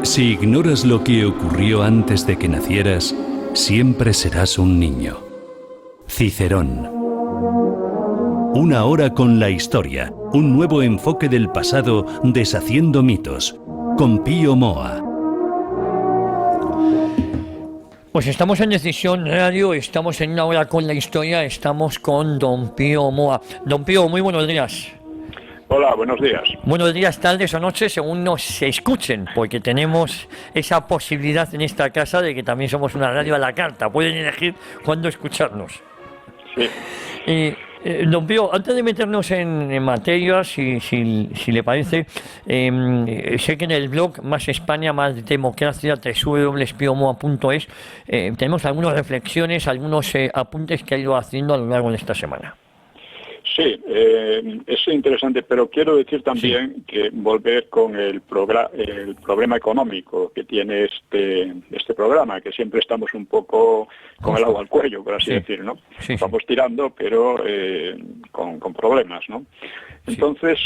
Si ignoras lo que ocurrió antes de que nacieras, siempre serás un niño. Cicerón. Una hora con la historia, un nuevo enfoque del pasado deshaciendo mitos, con Pío Moa. Pues estamos en Decisión Radio, estamos en Una hora con la historia, estamos con don Pío Moa. Don Pío, muy buenos días. Hola, buenos días. Buenos días, tardes o noches, según nos escuchen, porque tenemos esa posibilidad en esta casa de que también somos una radio a la carta. Pueden elegir cuándo escucharnos. Sí. Don Pío, antes de meternos en materia, si le parece, sé que en el blog Más España, Más Democracia, www.piomoa.es, tenemos algunas reflexiones, algunos apuntes que ha ido haciendo a lo largo de esta semana. Sí, es interesante, pero quiero decir también que volver con el problema económico que tiene este programa, que siempre estamos un poco con el agua al cuello, por así decir, ¿no? Sí. Vamos tirando, pero con problemas, ¿no? Entonces,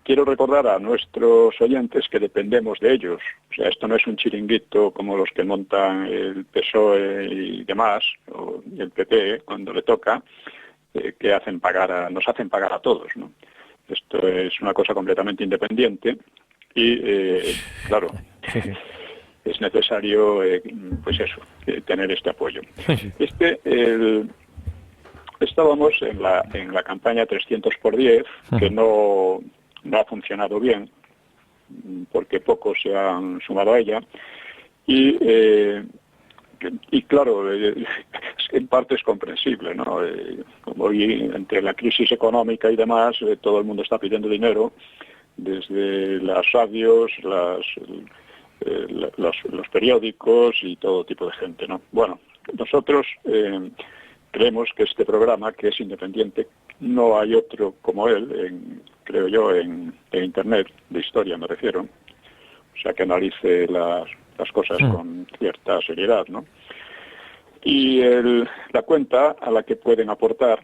quiero recordar a nuestros oyentes que dependemos de ellos. O sea, esto no es un chiringuito como los que montan el PSOE y demás, o el PP cuando le toca, que nos hacen pagar a todos, ¿no? Esto es una cosa completamente independiente y, claro, es necesario, pues eso, tener este apoyo. Estábamos en la campaña 300 por 10, que no ha funcionado bien, porque pocos se han sumado a ella, y claro, en parte es comprensible, ¿no? Como hoy, entre la crisis económica y demás, todo el mundo está pidiendo dinero, desde las radios, los periódicos y todo tipo de gente, ¿no? Bueno, nosotros creemos que este programa, que es independiente, no hay otro como él, creo yo, en Internet, de historia me refiero, o sea, que analice las cosas con cierta seriedad, ¿no? Y la cuenta a la que pueden aportar,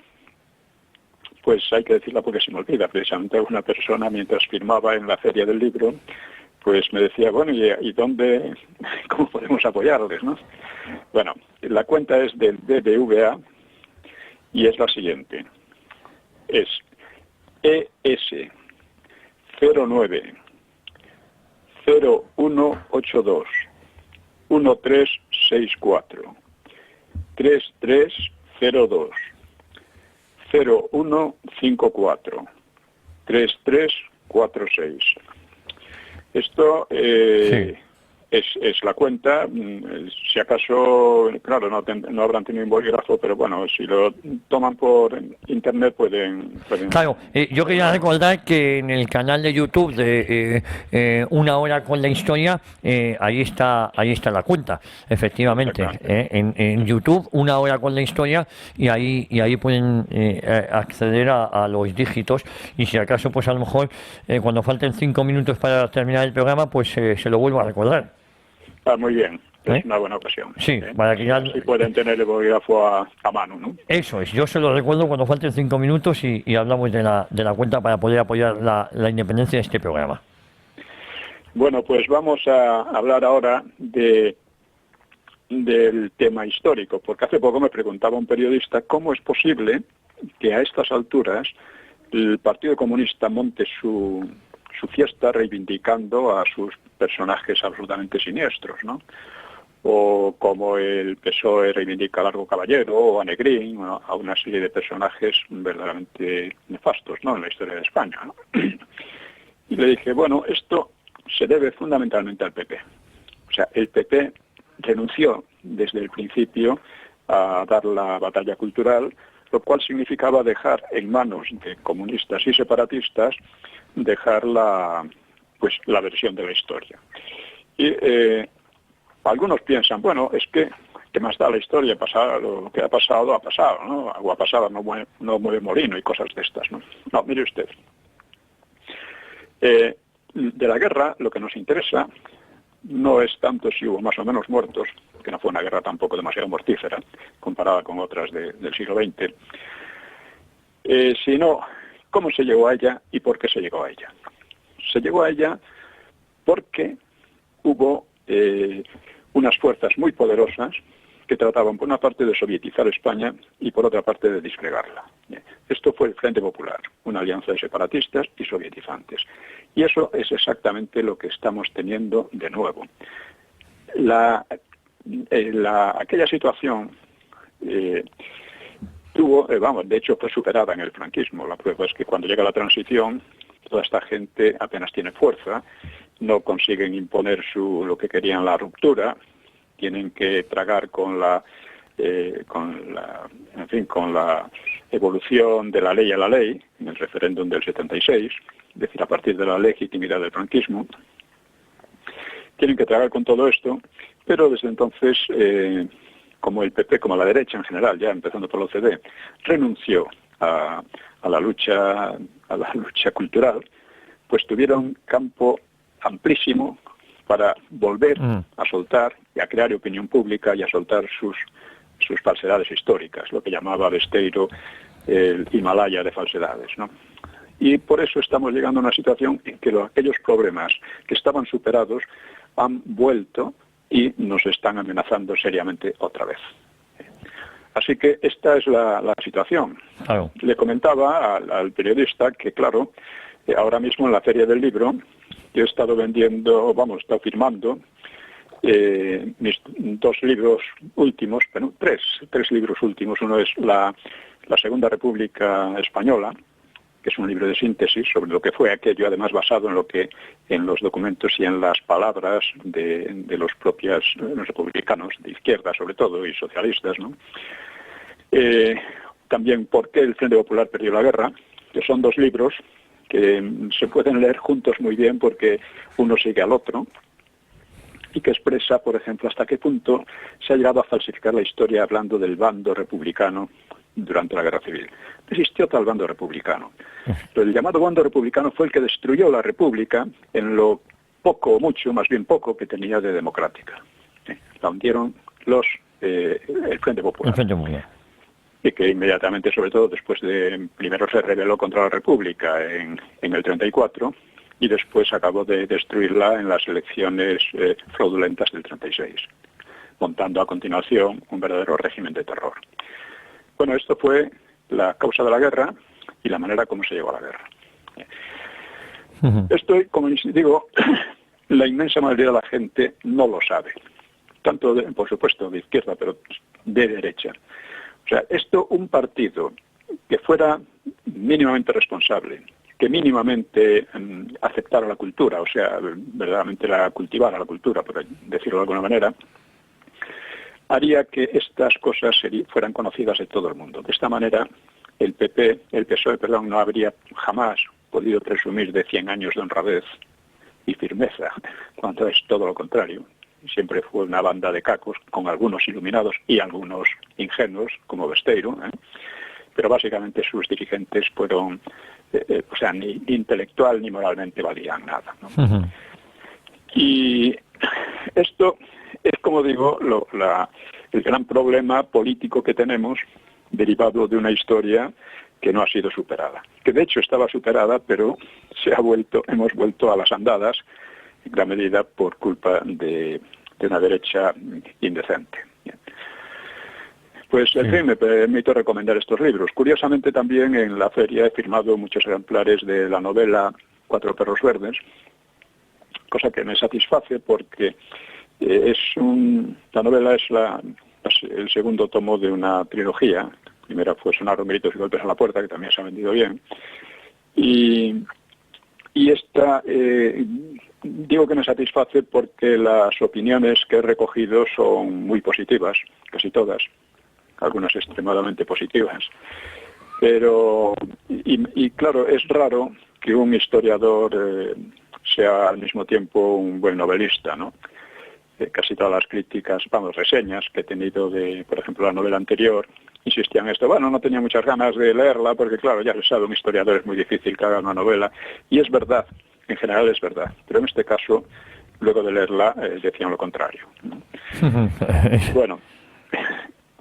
pues hay que decirla porque se me olvida. Precisamente una persona, mientras firmaba en la Feria del Libro, pues me decía, bueno, ¿y dónde, cómo podemos apoyarles, no? Bueno, la cuenta es del BBVA y es la siguiente. Es ES 09 0182 1364 3302 0154 3346. Esto es la cuenta. Si acaso, claro, no habrán tenido un bolígrafo, pero bueno, si lo toman por internet pueden... Claro, yo quería recordar que en el canal de YouTube de Una hora con la historia, ahí está la cuenta, efectivamente. En YouTube, Una hora con la historia, y ahí pueden acceder a los dígitos, y si acaso, pues a lo mejor, cuando falten 5 minutos para terminar el programa, pues se lo vuelvo a recordar. Muy bien, es una buena ocasión. Sí, para que ya... Si pueden tener el bolígrafo a mano, ¿no? Eso es, yo se lo recuerdo cuando falten 5 minutos y hablamos de la cuenta para poder apoyar la independencia de este programa. Bueno, pues vamos a hablar ahora del tema histórico, porque hace poco me preguntaba un periodista cómo es posible que a estas alturas el Partido Comunista monte su fiesta reivindicando a sus personajes absolutamente siniestros, ¿no? O como el PSOE reivindica a Largo Caballero o a Negrín, o a una serie de personajes verdaderamente nefastos, ¿no?, en la historia de España, ¿no? Y le dije, bueno, esto se debe fundamentalmente al PP. O sea, el PP renunció desde el principio a dar la batalla cultural, lo cual significaba dejar en manos de comunistas y separatistas dejar la versión de la historia. Y algunos piensan, bueno, es que ¿qué más da la historia? Lo que ha pasado, ¿no? Agua pasada no mueve molino y cosas de estas, ¿no? No, mire usted. De la guerra lo que nos interesa no es tanto si hubo más o menos muertos, que no fue una guerra tampoco demasiado mortífera, comparada con otras del siglo XX, sino cómo se llegó a ella y por qué se llegó a ella. Se llegó a ella porque hubo unas fuerzas muy poderosas que trataban por una parte de sovietizar España y por otra parte de disgregarla. Esto fue el Frente Popular, una alianza de separatistas y sovietizantes. Y eso es exactamente lo que estamos teniendo de nuevo. Aquella situación de hecho fue superada en el franquismo. La prueba es que cuando llega la transición, toda esta gente apenas tiene fuerza, no consiguen imponer lo que querían, la ruptura, tienen que tragar con la evolución de la ley a la ley, en el referéndum del 76, es decir, a partir de la legitimidad del franquismo. Tienen que tragar con todo esto, pero desde entonces, como el PP, como la derecha en general, ya empezando por la OCDE, renunció a la lucha cultural, pues tuvieron campo amplísimo para volver a soltar y a crear opinión pública y a soltar sus falsedades históricas, lo que llamaba Besteiro el Himalaya de falsedades, ¿no? Y por eso estamos llegando a una situación en que aquellos problemas que estaban superados han vuelto y nos están amenazando seriamente otra vez. Así que esta es la situación. Claro. Le comentaba al periodista que, claro, ahora mismo en la Feria del Libro yo he estado estado firmando mis dos libros últimos, bueno, tres libros últimos. Uno es la Segunda República Española, que es un libro de síntesis sobre lo que fue aquello, además basado en los documentos y en las palabras de los propios republicanos de izquierda, sobre todo, y socialistas, ¿no? También ¿Por qué el Frente Popular perdió la guerra?, que son dos libros que se pueden leer juntos muy bien porque uno sigue al otro, y que expresa, por ejemplo, hasta qué punto se ha llegado a falsificar la historia hablando del bando republicano durante la Guerra Civil. Existió tal bando republicano. Pero el llamado bando republicano fue el que destruyó la República en lo poco o mucho, más bien poco, que tenía de democrática. La hundieron el Frente Popular. El Frente Popular. Y que inmediatamente, sobre todo después primero se rebeló contra la República en el 34 y después acabó de destruirla en las elecciones fraudulentas del 36, montando a continuación un verdadero régimen de terror. Bueno, esto fue la causa de la guerra y la manera como se llegó a la guerra. Esto, como digo, la inmensa mayoría de la gente no lo sabe, tanto por supuesto de izquierda, pero de derecha. O sea, un partido que fuera mínimamente responsable, que mínimamente aceptara la cultura, o sea, verdaderamente cultivara la cultura, por decirlo de alguna manera, haría que estas cosas fueran conocidas de todo el mundo. De esta manera, el PSOE, no habría jamás podido presumir de 100 años de honradez y firmeza, cuando es todo lo contrario. Siempre fue una banda de cacos, con algunos iluminados y algunos ingenuos, como Besteiro, pero básicamente sus dirigentes fueron, ni intelectual ni moralmente valían nada, ¿no? Y esto es, como digo, el gran problema político que tenemos, derivado de una historia que no ha sido superada. Que de hecho estaba superada, pero hemos vuelto a las andadas, en gran medida por culpa de una derecha indecente. Pues, en fin, me permito recomendar estos libros. Curiosamente, también en la feria he firmado muchos ejemplares de la novela Cuatro perros verdes, cosa que me satisface porque la novela es el segundo tomo de una trilogía. La primera fue Sonaron gritos y golpes a la puerta, que también se ha vendido bien. Y esta, digo que me satisface porque las opiniones que he recogido son muy positivas, casi todas, algunas extremadamente positivas. Pero, y claro, es raro que un historiador sea al mismo tiempo un buen novelista, ¿no? Casi todas las críticas, reseñas que he tenido de, por ejemplo, la novela anterior, insistían en esto. Bueno, no tenía muchas ganas de leerla porque, claro, ya se sabe, un historiador es muy difícil que haga una novela. Y es verdad, en general es verdad. Pero en este caso, luego de leerla, decían lo contrario, ¿no? Bueno,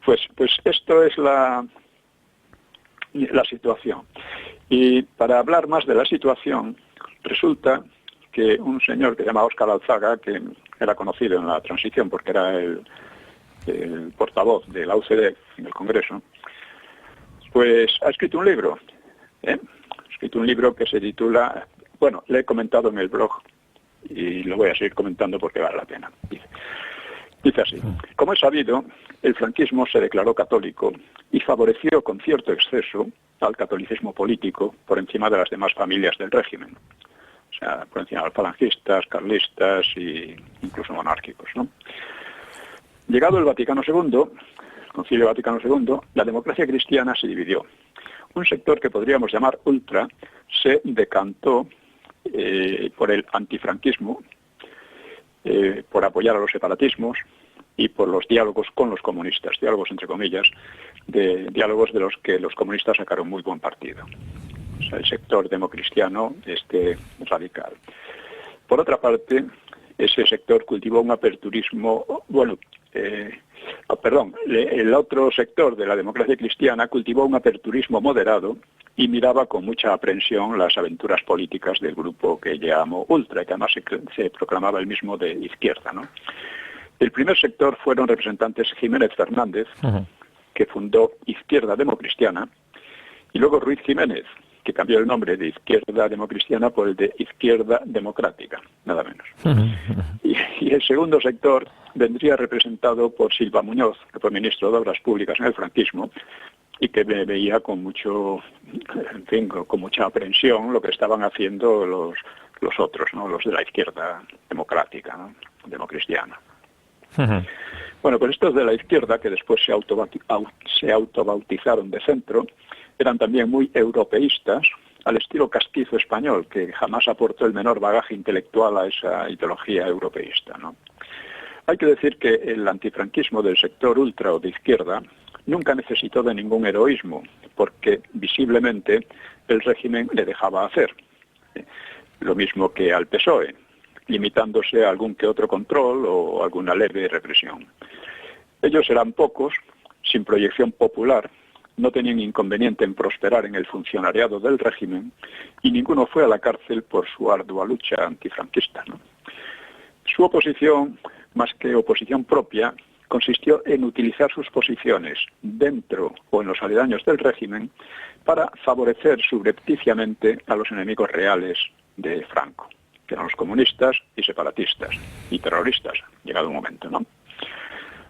pues esto es la situación. Y para hablar más de la situación, resulta que un señor que se llama Óscar Alzaga, que era conocido en la transición porque era el portavoz de la UCD en el Congreso, pues ha escrito un libro. Ha escrito un libro que se titula, bueno, le he comentado en el blog y lo voy a seguir comentando porque vale la pena. Dice así: como es sabido, el franquismo se declaró católico y favoreció con cierto exceso al catolicismo político por encima de las demás familias del régimen. O sea, por encima de los falangistas, carlistas e incluso monárquicos, ¿no? Llegado el Vaticano II, el Concilio Vaticano II, la democracia cristiana se dividió. Un sector que podríamos llamar ultra se decantó por el antifranquismo, por apoyar a los separatismos y por los diálogos con los comunistas, diálogos entre comillas, diálogos de los que los comunistas sacaron muy buen partido. O sea, el sector democristiano radical. Por otra parte, ese sector cultivó un aperturismo, el otro sector de la democracia cristiana cultivó un aperturismo moderado y miraba con mucha aprensión las aventuras políticas del grupo que llamó ultra, que además se proclamaba el mismo de izquierda, ¿no? El primer sector fueron representantes Jiménez Fernández, que fundó Izquierda Democristiana, y luego Ruiz Jiménez, que cambió el nombre de Izquierda Democristiana por el de Izquierda Democrática, nada menos. Y el segundo sector vendría representado por Silva Muñoz, que fue ministro de Obras Públicas en el franquismo, y que veía con mucho, en fin, con mucha aprensión lo que estaban haciendo los otros, ¿no? Los de la izquierda democrática, ¿no? Democristiana. Bueno, pues estos de la izquierda, que después se autobautizaron de centro, eran también muy europeístas, al estilo Casquizo español, que jamás aportó el menor bagaje intelectual a esa ideología europeísta, ¿no? Hay que decir que el antifranquismo del sector ultra o de izquierda nunca necesitó de ningún heroísmo, porque visiblemente el régimen le dejaba hacer. Lo mismo que al PSOE, limitándose a algún que otro control o alguna leve represión. Ellos eran pocos, sin proyección popular, no tenían inconveniente en prosperar en el funcionariado del régimen y ninguno fue a la cárcel por su ardua lucha antifranquista, ¿no? Su oposición, más que oposición propia, consistió en utilizar sus posiciones dentro o en los aledaños del régimen para favorecer subrepticiamente a los enemigos reales de Franco, que eran los comunistas y separatistas y terroristas, llegado un momento, ¿no?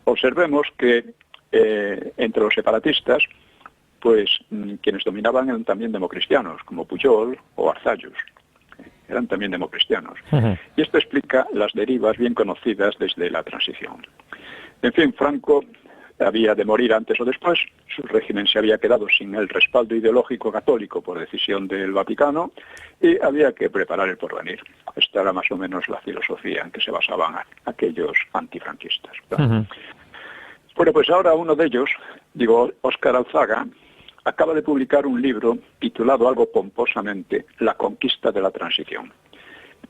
Observemos que entre los separatistas, pues quienes dominaban eran también democristianos, como Pujol o Arzallus. Eran también democristianos. Y esto explica las derivas bien conocidas desde la transición. En fin, Franco había de morir antes o después, su régimen se había quedado sin el respaldo ideológico católico por decisión del Vaticano y había que preparar el porvenir. Esta era más o menos la filosofía en que se basaban aquellos antifranquistas. Bueno, pues ahora uno de ellos, Óscar Alzaga, acaba de publicar un libro titulado algo pomposamente La conquista de la transición,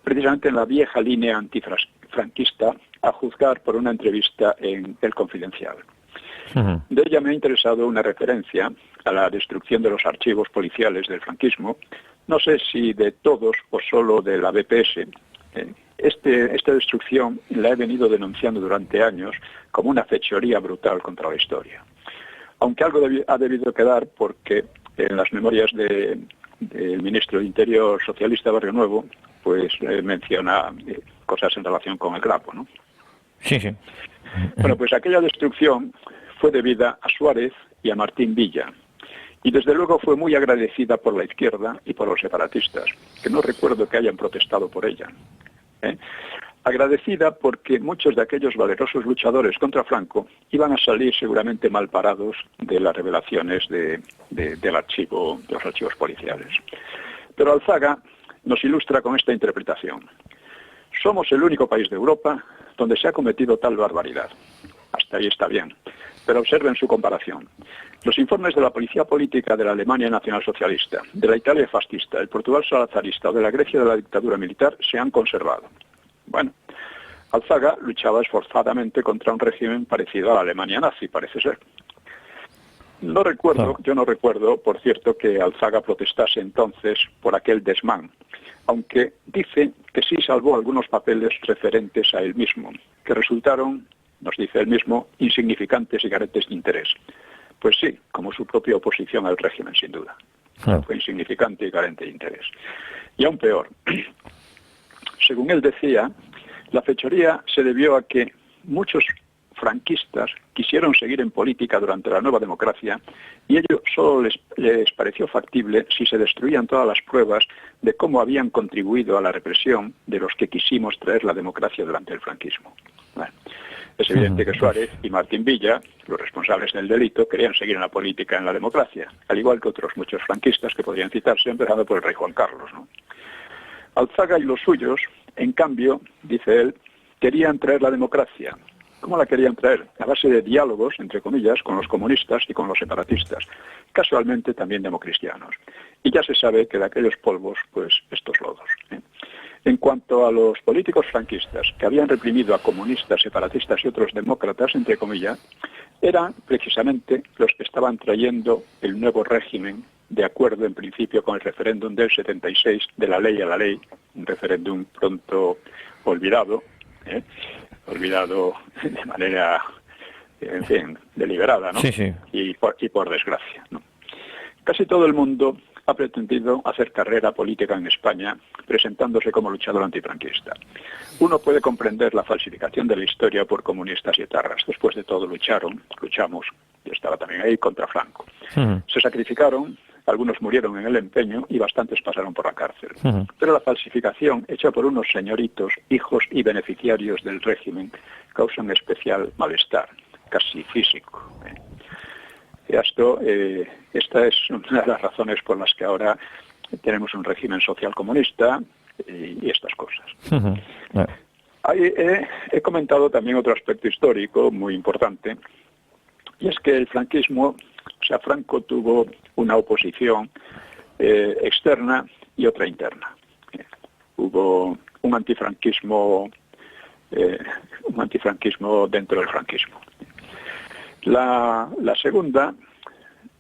precisamente en la vieja línea antifranquista, a juzgar por una entrevista en El Confidencial. De ella me ha interesado una referencia a la destrucción de los archivos policiales del franquismo, no sé si de todos o solo de la BPS. Esta destrucción la he venido denunciando durante años como una fechoría brutal contra la historia. Aunque algo ha debido quedar porque en las memorias del ministro de Interior socialista Barrio Nuevo, pues menciona cosas en relación con el Grapo, ¿no? Sí. Bueno, pues aquella destrucción fue debida a Suárez y a Martín Villa. Y desde luego fue muy agradecida por la izquierda y por los separatistas, que no recuerdo que hayan protestado por ella. Agradecida porque muchos de aquellos valerosos luchadores contra Franco iban a salir seguramente mal parados de las revelaciones de los archivos policiales. Pero Alzaga nos ilustra con esta interpretación. Somos el único país de Europa donde se ha cometido tal barbaridad. Hasta ahí está bien. Pero observen su comparación. Los informes de la policía política de la Alemania nacionalsocialista, de la Italia fascista, del Portugal salazarista o de la Grecia de la dictadura militar se han conservado. Bueno, Alzaga luchaba esforzadamente contra un régimen parecido a la Alemania nazi, parece ser. Yo no recuerdo, por cierto, que Alzaga protestase entonces por aquel desmán aunque dice que sí salvó algunos papeles referentes a él mismo, que resultaron, nos dice él mismo, insignificantes y carentes de interés. Pues sí, como su propia oposición al régimen, sin duda. Fue insignificante y carente de interés. Y aún peor, según él decía, la fechoría se debió a que muchos franquistas quisieron seguir en política durante la nueva democracia y ello solo les pareció factible si se destruían todas las pruebas de cómo habían contribuido a la represión de los que quisimos traer la democracia durante el franquismo. Bueno, es evidente que Suárez y Martín Villa, los responsables del delito, querían seguir en la política, en la democracia, al igual que otros muchos franquistas que podrían citarse, empezando por el rey Juan Carlos, ¿no? Alzaga y los suyos, en cambio, dice él, querían traer la democracia. ¿Cómo la querían traer? A base de diálogos, entre comillas, con los comunistas y con los separatistas, casualmente también democristianos. Y ya se sabe que de aquellos polvos, pues estos lodos. En cuanto a los políticos franquistas que habían reprimido a comunistas, separatistas y otros demócratas, entre comillas, eran precisamente los que estaban trayendo el nuevo régimen de acuerdo en principio con el referéndum del 76 de la ley a la ley, un referéndum pronto olvidado, olvidado de manera, en fin, deliberada, ¿no? Sí, sí. Y por desgracia, ¿no? Casi todo el mundo ha pretendido hacer carrera política en España presentándose como luchador antifranquista. Uno puede comprender la falsificación de la historia por comunistas y etarras. Después de todo luchamos, y estaba también ahí, contra Franco. Se sacrificaron, algunos murieron en el empeño y bastantes pasaron por la cárcel. Pero la falsificación hecha por unos señoritos, hijos y beneficiarios del régimen, causa un especial malestar, casi físico. Esta es una de las razones por las que ahora tenemos un régimen social comunista y estas cosas. Ahí he comentado también otro aspecto histórico muy importante, y es que el franquismo, o sea, Franco tuvo una oposición externa y otra interna. Hubo un antifranquismo dentro del franquismo. La segunda,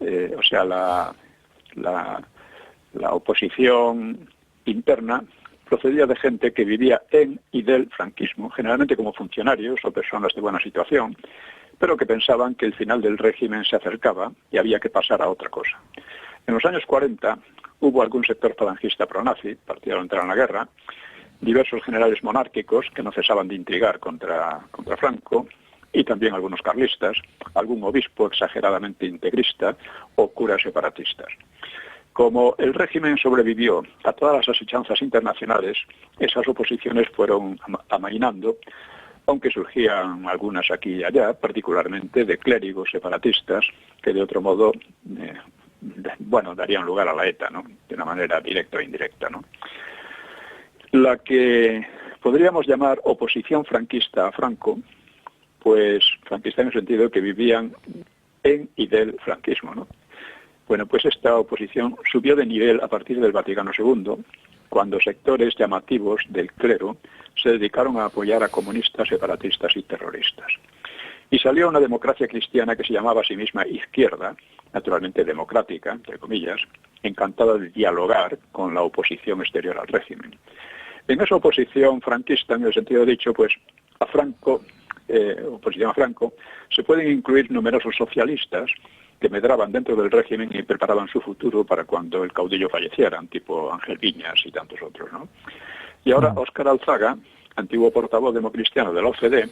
o sea, la oposición interna procedía de gente que vivía en y del franquismo, generalmente como funcionarios o personas de buena situación, pero que pensaban que el final del régimen se acercaba y había que pasar a otra cosa. En los años 40 hubo algún sector falangista pronazi, partidario de entrar en la guerra, diversos generales monárquicos que no cesaban de intrigar contra Franco, y también algunos carlistas, algún obispo exageradamente integrista o curas separatistas. Como el régimen sobrevivió a todas las asechanzas internacionales, esas oposiciones fueron amainando, aunque surgían algunas aquí y allá, particularmente de clérigos separatistas, que de otro modo, darían lugar a la ETA, ¿no? De una manera directa o indirecta, ¿no? La que podríamos llamar oposición franquista a Franco, pues franquista en el sentido de que vivían en y del franquismo, ¿no? Bueno, pues esta oposición subió de nivel a partir del Vaticano II, cuando sectores llamativos del clero se dedicaron a apoyar a comunistas, separatistas y terroristas. Y salió una democracia cristiana que se llamaba a sí misma izquierda, naturalmente democrática, entre comillas, encantada de dialogar con la oposición exterior al régimen. En esa oposición franquista, en el sentido dicho, pues a Franco, oposición a Franco, se pueden incluir numerosos socialistas que medraban dentro del régimen y preparaban su futuro para cuando el caudillo falleciera, tipo Ángel Viñas y tantos otros, ¿no? Y ahora Óscar Alzaga, antiguo portavoz democristiano de la OCDE,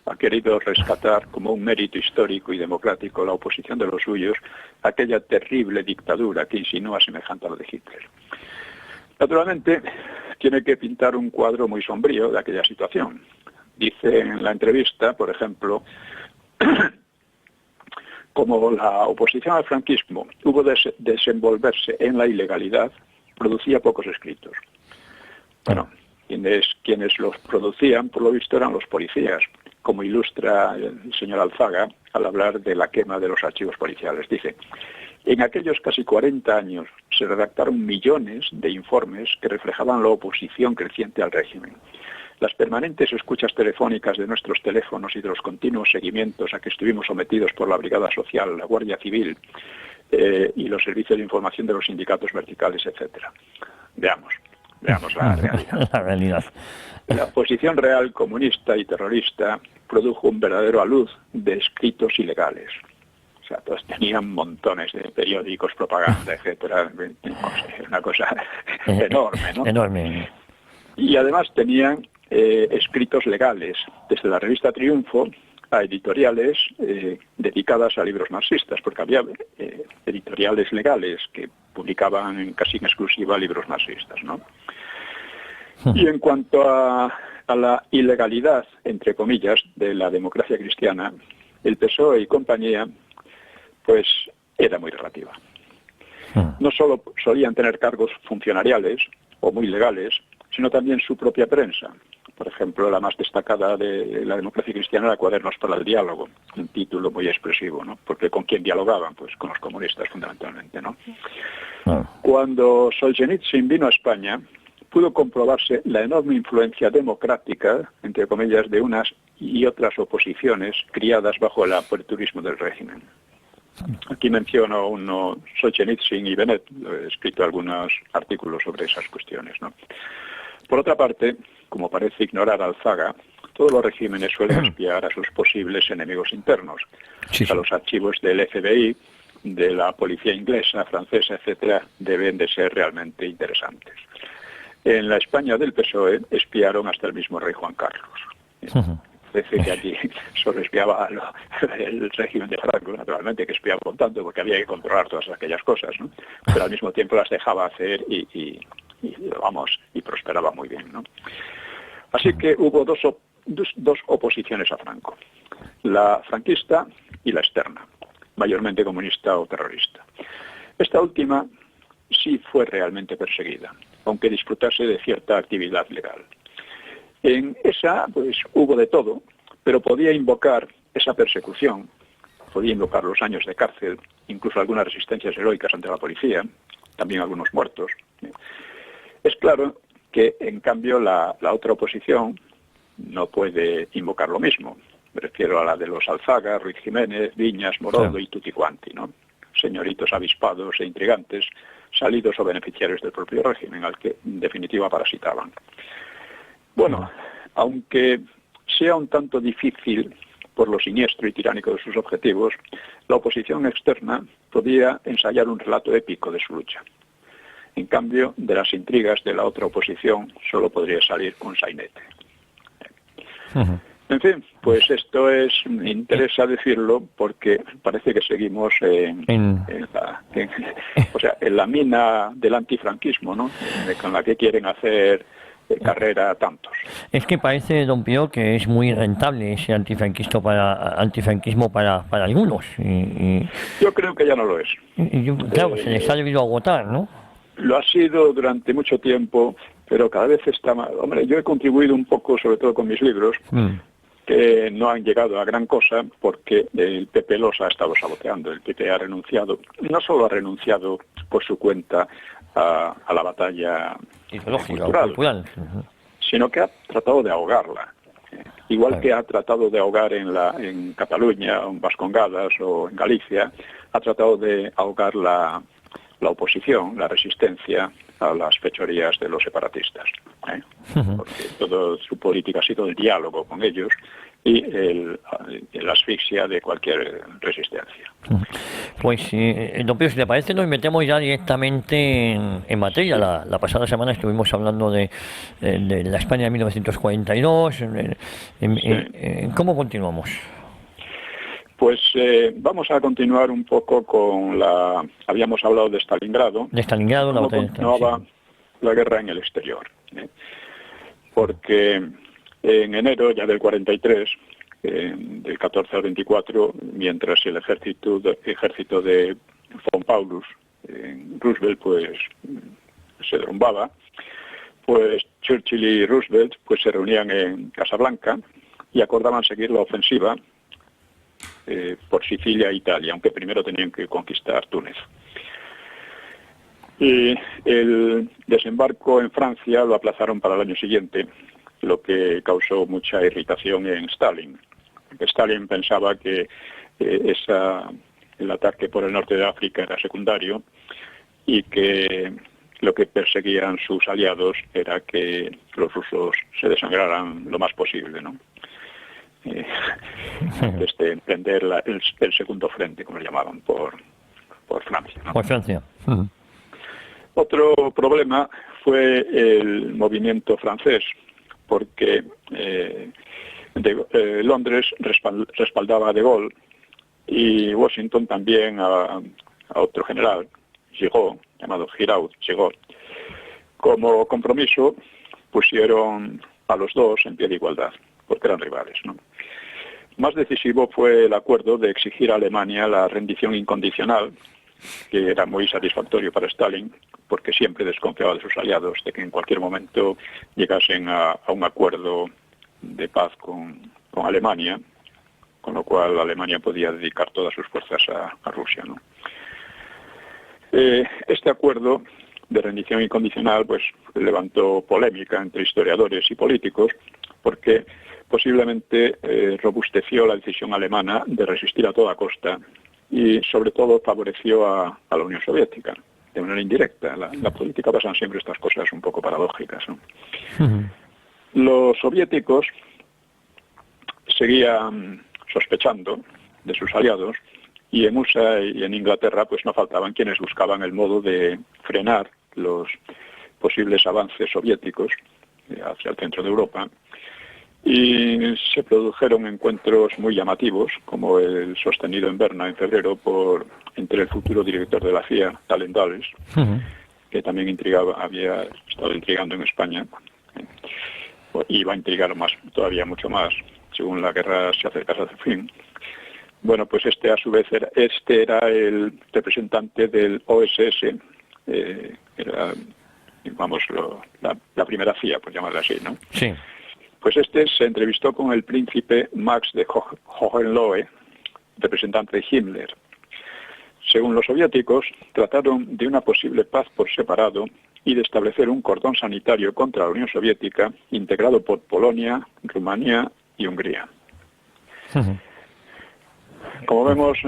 ha querido rescatar como un mérito histórico y democrático la oposición de los suyos a aquella terrible dictadura que insinúa semejante a la de Hitler. Naturalmente, tiene que pintar un cuadro muy sombrío de aquella situación. Dice en la entrevista, por ejemplo, como la oposición al franquismo hubo de desenvolverse en la ilegalidad, producía pocos escritos. Bueno, quienes los producían, por lo visto, eran los policías, como ilustra el señor Alzaga al hablar de la quema de los archivos policiales. Dice, en aquellos casi 40 años se redactaron millones de informes que reflejaban la oposición creciente al régimen. Las permanentes escuchas telefónicas de nuestros teléfonos y de los continuos seguimientos a que estuvimos sometidos por la Brigada Social, la Guardia Civil y los servicios de información de los sindicatos verticales, etcétera. Veamos. Veamos la realidad. La realidad. La oposición real comunista y terrorista produjo un verdadero alud de escritos ilegales. O sea, todos tenían montones de periódicos, propaganda, etcétera. Una cosa enorme, ¿no? Enorme. Y además tenían escritos legales, desde la revista Triunfo a editoriales dedicadas a libros marxistas, porque había editoriales legales que publicaban casi en exclusiva libros marxistas, ¿no? Y en cuanto a la ilegalidad, entre comillas, de la democracia cristiana, el PSOE y compañía, pues era muy relativa. No solo solían tener cargos funcionariales o muy legales, sino también su propia prensa. Por ejemplo, la más destacada de la democracia cristiana era Cuadernos para el Diálogo, un título muy expresivo, ¿no? Porque ¿con quién dialogaban? Pues con los comunistas, fundamentalmente, ¿no? Cuando Solzhenitsyn vino a España, pudo comprobarse la enorme influencia democrática, entre comillas, de unas y otras oposiciones criadas bajo el aperturismo del régimen. Aquí menciono uno, Solzhenitsyn y Bennett, he escrito algunos artículos sobre esas cuestiones, ¿no? Por otra parte, como parece ignorar Alzaga, todos los regímenes suelen espiar a sus posibles enemigos internos, a los archivos del FBI, de la policía inglesa, francesa, etcétera, deben de ser realmente interesantes. En la España del PSOE espiaron hasta el mismo rey Juan Carlos. Parece que allí solo espiaba el régimen de Franco, naturalmente, que espiaba con tanto, porque había que controlar todas aquellas cosas, ¿no? Pero al mismo tiempo las dejaba hacer y prosperaba muy bien, ¿no? Así que hubo dos oposiciones a Franco, la franquista y la externa, mayormente comunista o terrorista. Esta última sí fue realmente perseguida, aunque disfrutase de cierta actividad legal. En esa, pues, hubo de todo, pero podía invocar esa persecución, podía invocar los años de cárcel, incluso algunas resistencias heroicas ante la policía, también algunos muertos. Es claro que, en cambio, la otra oposición no puede invocar lo mismo. Me refiero a la de los Alzaga, Ruiz Jiménez, Viñas, Morodo y tutti quanti, ¿no? Señoritos avispados e intrigantes, salidos o beneficiarios del propio régimen, al que en definitiva parasitaban. Bueno, aunque sea un tanto difícil por lo siniestro y tiránico de sus objetivos, la oposición externa podía ensayar un relato épico de su lucha. En cambio, de las intrigas de la otra oposición solo podría salir un sainete. En fin, pues esto me interesa decirlo porque parece que seguimos en la mina del antifranquismo, ¿no? Con la que quieren hacer carrera tantos. Es que parece, don Pío, que es muy rentable ese antifranquismo para algunos. Yo creo que ya no lo es. Claro, se les ha debido agotar, ¿no? Lo ha sido durante mucho tiempo, pero cada vez está más. Hombre, yo he contribuido un poco, sobre todo con mis libros, que no han llegado a gran cosa porque el PP los ha estado saboteando. El PP ha renunciado, no solo ha renunciado por su cuenta a la batalla cultural, sino que ha tratado de ahogarla. Igual que ha tratado de ahogar en Cataluña, en Vascongadas o en Galicia, ha tratado de ahogar la oposición, la resistencia a las fechorías de los separatistas. Porque toda su política ha sido el diálogo con ellos y la asfixia de cualquier resistencia. Pues, don Pío, si le parece, nos metemos ya directamente en materia. La pasada semana estuvimos hablando de la España de 1942. ¿Cómo continuamos? Pues vamos a continuar un poco con habíamos hablado de Stalingrado. De Stalingrado, la batalla. Continuaba la guerra en el exterior. Porque en enero ya del 43, del 14 al 24, mientras el ejército de von Paulus, Roosevelt, pues se derrumbaba, pues Churchill y Roosevelt pues se reunían en Casablanca y acordaban seguir la ofensiva por Sicilia e Italia, aunque primero tenían que conquistar Túnez. Y el desembarco en Francia lo aplazaron para el año siguiente, lo que causó mucha irritación en Stalin. Stalin pensaba que el ataque por el norte de África era secundario y que lo que perseguían sus aliados era que los rusos se desangraran lo más posible, ¿no? Antes de emprender el segundo frente, como lo llamaban, por Francia, ¿no? Por Francia. Otro problema fue el movimiento francés, porque Londres respaldaba a De Gaulle y Washington también a otro general, Giraud, llamado Giraud. Como compromiso pusieron a los dos en pie de igualdad, porque eran rivales, ¿no? Más decisivo fue el acuerdo de exigir a Alemania la rendición incondicional, que era muy satisfactorio para Stalin, porque siempre desconfiaba de sus aliados, de que en cualquier momento llegasen a un acuerdo de paz con Alemania, con lo cual Alemania podía dedicar todas sus fuerzas a Rusia, ¿no? Este acuerdo de rendición incondicional pues levantó polémica entre historiadores y políticos, porque posiblemente robusteció la decisión alemana de resistir a toda costa y sobre todo favoreció a la Unión Soviética de manera indirecta. La política pasan siempre estas cosas un poco paradójicas, ¿no? Los soviéticos seguían sospechando de sus aliados, y en USA y en Inglaterra pues no faltaban quienes buscaban el modo de frenar los posibles avances soviéticos hacia el centro de Europa, y se produjeron encuentros muy llamativos, como el sostenido en Berna en febrero entre el futuro director de la CIA, Allen Dulles, que también había estado intrigando en España, y va a intrigar todavía mucho más según la guerra se acercase a su fin. Bueno, pues a su vez era el representante del OSS, era, vamos, la primera CIA, por llamarla así, ¿no? Sí. Pues se entrevistó con el príncipe Max de Hohenlohe, representante de Himmler. Según los soviéticos, trataron de una posible paz por separado y de establecer un cordón sanitario contra la Unión Soviética integrado por Polonia, Rumanía y Hungría. Como vemos,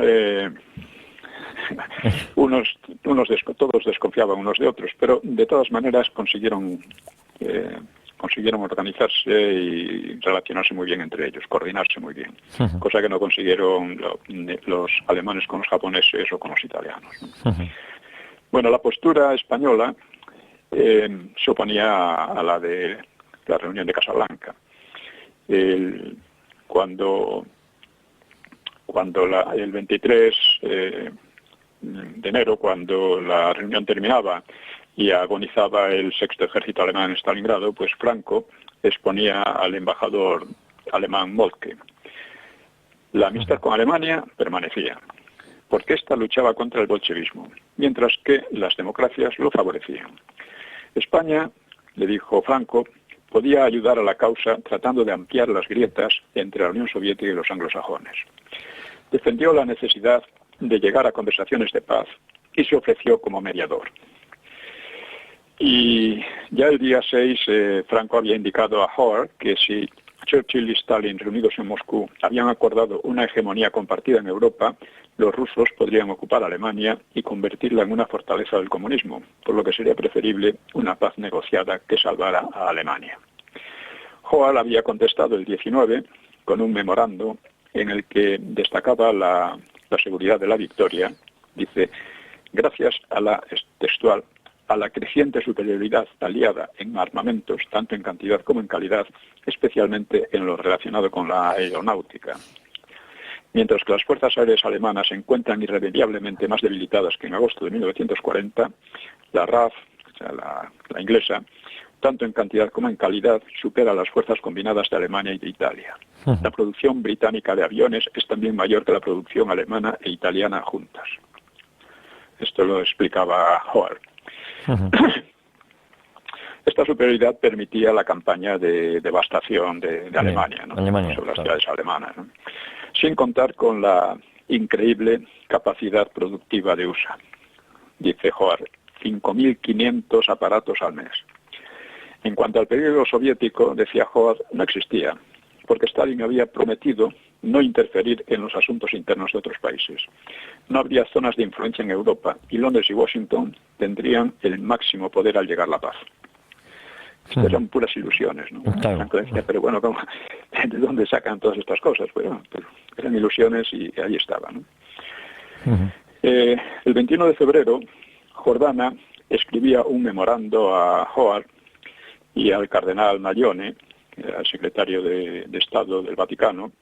todos desconfiaban unos de otros, pero de todas maneras consiguieron organizarse y relacionarse muy bien entre ellos, coordinarse muy bien, cosa que no consiguieron los alemanes con los japoneses o con los italianos, ¿no? Bueno, la postura española se oponía a la de la reunión de Casablanca. Cuando el 23 de enero, cuando la reunión terminaba y agonizaba el sexto ejército alemán en Stalingrado, pues Franco exponía al embajador alemán Moltke. La amistad con Alemania permanecía, porque ésta luchaba contra el bolchevismo, mientras que las democracias lo favorecían. España, le dijo Franco, podía ayudar a la causa tratando de ampliar las grietas entre la Unión Soviética y los anglosajones. Defendió la necesidad de llegar a conversaciones de paz y se ofreció como mediador. Y ya el día 6, Franco había indicado a Hoar que si Churchill y Stalin, reunidos en Moscú, habían acordado una hegemonía compartida en Europa, los rusos podrían ocupar Alemania y convertirla en una fortaleza del comunismo, por lo que sería preferible una paz negociada que salvara a Alemania. Hoar había contestado el 19 con un memorando en el que destacaba la seguridad de la victoria. Dice: gracias a la creciente superioridad aliada en armamentos, tanto en cantidad como en calidad, especialmente en lo relacionado con la aeronáutica. Mientras que las fuerzas aéreas alemanas se encuentran irremediablemente más debilitadas que en agosto de 1940, la RAF, o sea, la inglesa, tanto en cantidad como en calidad, supera a las fuerzas combinadas de Alemania y de Italia. La producción británica de aviones es también mayor que la producción alemana e italiana juntas. Esto lo explicaba Hoar. Esta superioridad permitía la campaña de devastación de Alemania, ¿no? Sobre las ciudades alemanas, ¿no? Sin contar con la increíble capacidad productiva de USA. Dice Hoar, 5.500 aparatos al mes. En cuanto al periodo soviético, decía Hoar, no existía, porque Stalin había prometido no interferir en los asuntos internos de otros países. No habría zonas de influencia en Europa y Londres y Washington tendrían el máximo poder al llegar la paz. Eran puras ilusiones, ¿no? Claro. Pero bueno, ¿de dónde sacan todas estas cosas? Bueno, pero eran ilusiones y ahí estaban, ¿no? El 21 de febrero, Jordana escribía un memorando a Howard y al cardenal Nayone, que era el secretario de Estado del Vaticano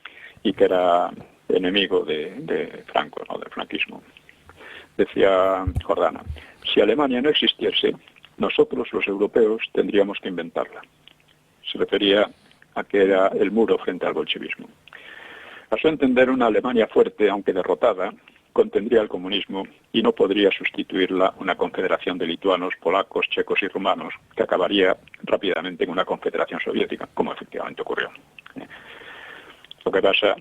y que era enemigo de Franco, ¿no? Del franquismo. Decía Jordana: si Alemania no existiese, nosotros los europeos tendríamos que inventarla. Se refería a que era el muro frente al bolchevismo. A su entender, una Alemania fuerte, aunque derrotada, contendría el comunismo y no podría sustituirla una confederación de lituanos, polacos, checos y rumanos que acabaría rápidamente en una confederación soviética, como efectivamente ocurrió. Lo que pasa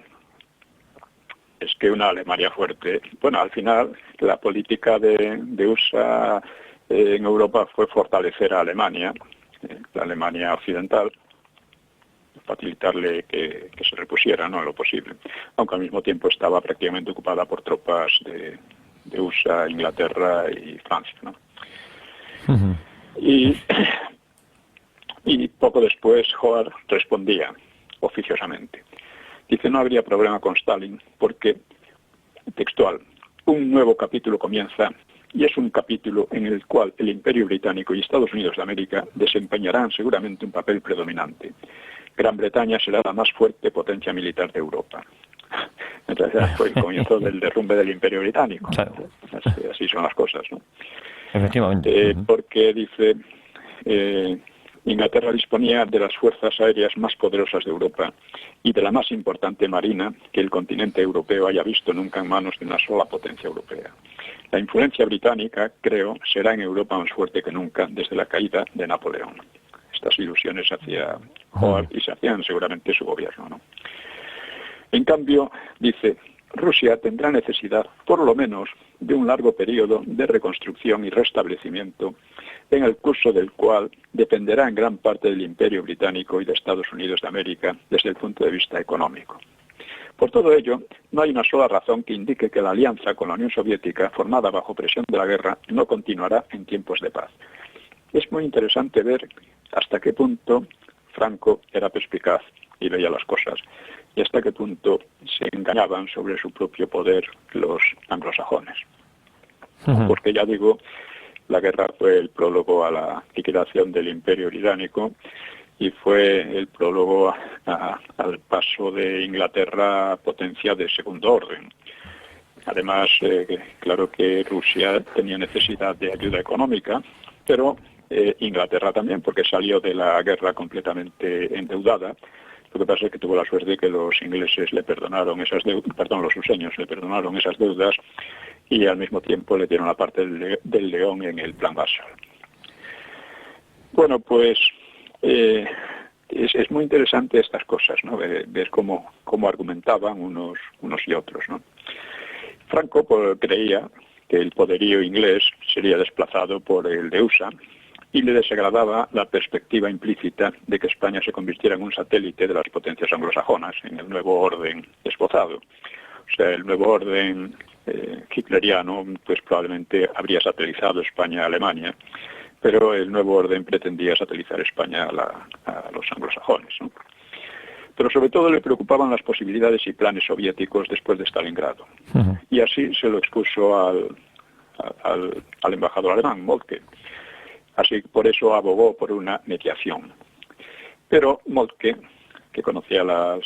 es que una Alemania fuerte, bueno, al final la política de USA en Europa fue fortalecer a Alemania, la Alemania occidental, facilitarle que se repusiera, ¿no?, en lo posible, aunque al mismo tiempo estaba prácticamente ocupada por tropas de USA, Inglaterra y Francia, ¿no? Y poco después Howard respondía oficiosamente. Dice: no habría problema con Stalin porque, textual, un nuevo capítulo comienza y es un capítulo en el cual el Imperio Británico y Estados Unidos de América desempeñarán seguramente un papel predominante. Gran Bretaña será la más fuerte potencia militar de Europa. En realidad fue el comienzo del derrumbe del Imperio Británico. Claro. Así son las cosas, ¿no? Efectivamente. Porque dice, Inglaterra disponía de las fuerzas aéreas más poderosas de Europa y de la más importante marina que el continente europeo haya visto nunca en manos de una sola potencia europea. La influencia británica, creo, será en Europa más fuerte que nunca desde la caída de Napoleón. Estas ilusiones hacía Howard y se hacían seguramente su gobierno, ¿no? En cambio, dice, Rusia tendrá necesidad, por lo menos, de un largo periodo de reconstrucción y restablecimiento, en el curso del cual dependerá en gran parte del Imperio Británico y de Estados Unidos de América desde el punto de vista económico. Por todo ello, no hay una sola razón que indique que la alianza con la Unión Soviética, formada bajo presión de la guerra, no continuará en tiempos de paz. Es muy interesante ver hasta qué punto Franco era perspicaz y veía las cosas, y hasta qué punto se engañaban sobre su propio poder los anglosajones. Porque ya digo, la guerra fue el prólogo a la liquidación del Imperio Británico y fue el prólogo al paso de Inglaterra a potencia de segundo orden. Además, claro que Rusia tenía necesidad de ayuda económica, pero Inglaterra también, porque salió de la guerra completamente endeudada. Lo que pasa es que tuvo la suerte de que los ingleses le perdonaron esas deudas, los ruseños le perdonaron esas deudas y al mismo tiempo le dieron la parte del león en el Plan Marshall. Bueno, pues es muy interesante estas cosas, ¿no? Ver cómo argumentaban unos y otros, ¿no? Franco creía que el poderío inglés sería desplazado por el de USA y le desagradaba la perspectiva implícita de que España se convirtiera en un satélite de las potencias anglosajonas en el nuevo orden esbozado. O sea, el nuevo orden hitleriano pues probablemente habría satelizado España a Alemania, pero el nuevo orden pretendía satelizar España a los anglosajones, ¿no? Pero sobre todo le preocupaban las posibilidades y planes soviéticos después de Stalingrado. Y así se lo expuso al embajador alemán, Moltke. Así por eso abogó por una mediación. Pero Moltke, que conocía las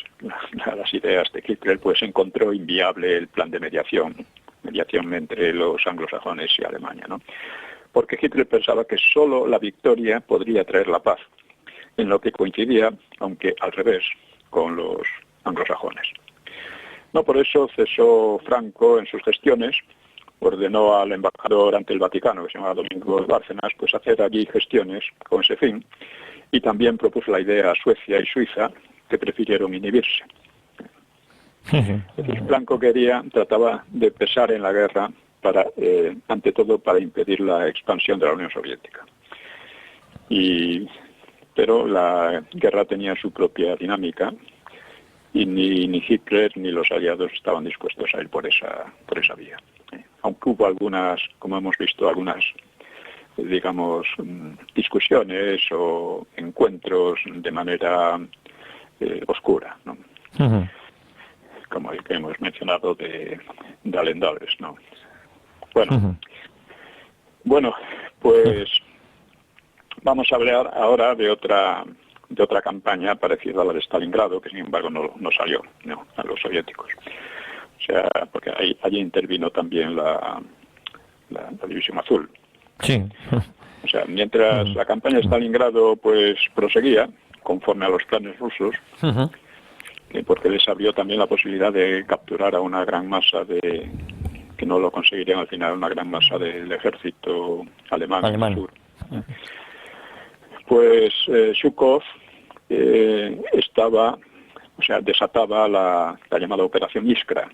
ideas de Hitler, pues encontró inviable el plan de mediación entre los anglosajones y Alemania, ¿no? Porque Hitler pensaba que solo la victoria podría traer la paz, en lo que coincidía, aunque al revés, con los anglosajones. No por eso cesó Franco en sus gestiones, ordenó al embajador ante el Vaticano, que se llamaba Domingo Bárcenas, pues hacer allí gestiones con ese fin, y también propuso la idea a Suecia y Suiza, que prefirieron inhibirse. Franco trataba de pesar en la guerra ante todo para impedir la expansión de la Unión Soviética. Pero la guerra tenía su propia dinámica y ni Hitler ni los aliados estaban dispuestos a ir por esa vía. Aunque hubo algunas, como hemos visto, algunas, digamos, discusiones o encuentros de manera oscura, ¿no? Ujú. Como el que hemos mencionado de Dallendales, ¿no? Bueno, bueno, pues vamos a hablar ahora de otra campaña parecida a la de Stalingrado, que sin embargo no salió, ¿no?, a los soviéticos. O sea, porque allí intervino también la División Azul. Sí. O sea, mientras la campaña de Stalingrado pues proseguía conforme a los planes rusos, Ujú. porque les abrió también la posibilidad de capturar a una gran masa que no lo conseguirían al final, una gran masa del ejército alemán. En el sur. Pues Zhukov desataba la llamada Operación Iskra.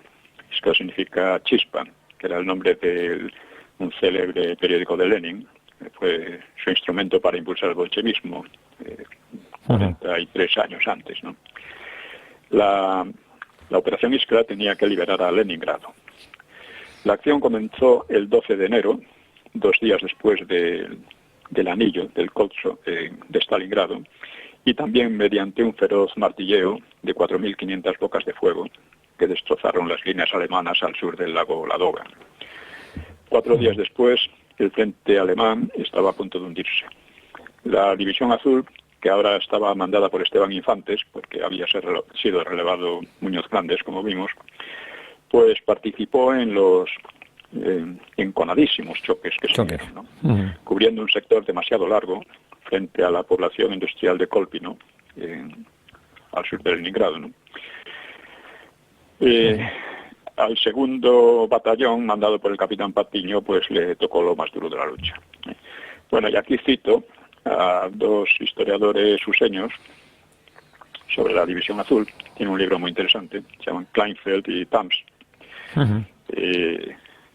Iskra significa chispa, que era el nombre de un célebre periódico de Lenin. Fue su instrumento para impulsar el bolchevismo 43 años antes, ¿no? La Operación Iskra tenía que liberar a Leningrado. La acción comenzó el 12 de enero, 2 días después del anillo, del Koltso de Stalingrado, y también mediante un feroz martilleo de 4.500 bocas de fuego que destrozaron las líneas alemanas al sur del lago Ladoga. 4 días después, el frente alemán estaba a punto de hundirse. La División Azul, que ahora estaba mandada por Esteban Infantes, porque había sido relevado Muñoz Grandes, como vimos, pues participó en los enconadísimos choques que se dieron, ¿no? Cubriendo un sector demasiado largo frente a la población industrial de Kolpino, al sur de Leningrado, ¿no? Al segundo batallón, mandado por el capitán Patiño, pues le tocó lo más duro de la lucha. Bueno, y aquí cito a 2 historiadores useños sobre la División Azul. Tiene un libro muy interesante, se llaman Kleinfeld y Tams.